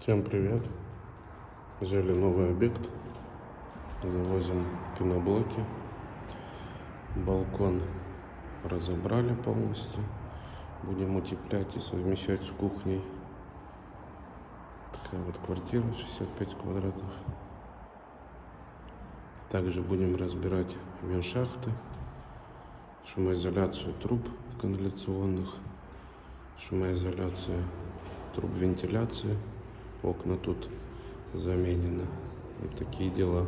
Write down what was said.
Всем привет! Взяли новый объект, завозим пеноблоки. Балкон разобрали полностью, будем утеплять и совмещать с кухней. Такая вот квартира, 65 квадратов. Также будем разбирать вентшахты, шумоизоляцию труб канализационных, шумоизоляция труб вентиляции. Окна тут заменены. Вот такие дела.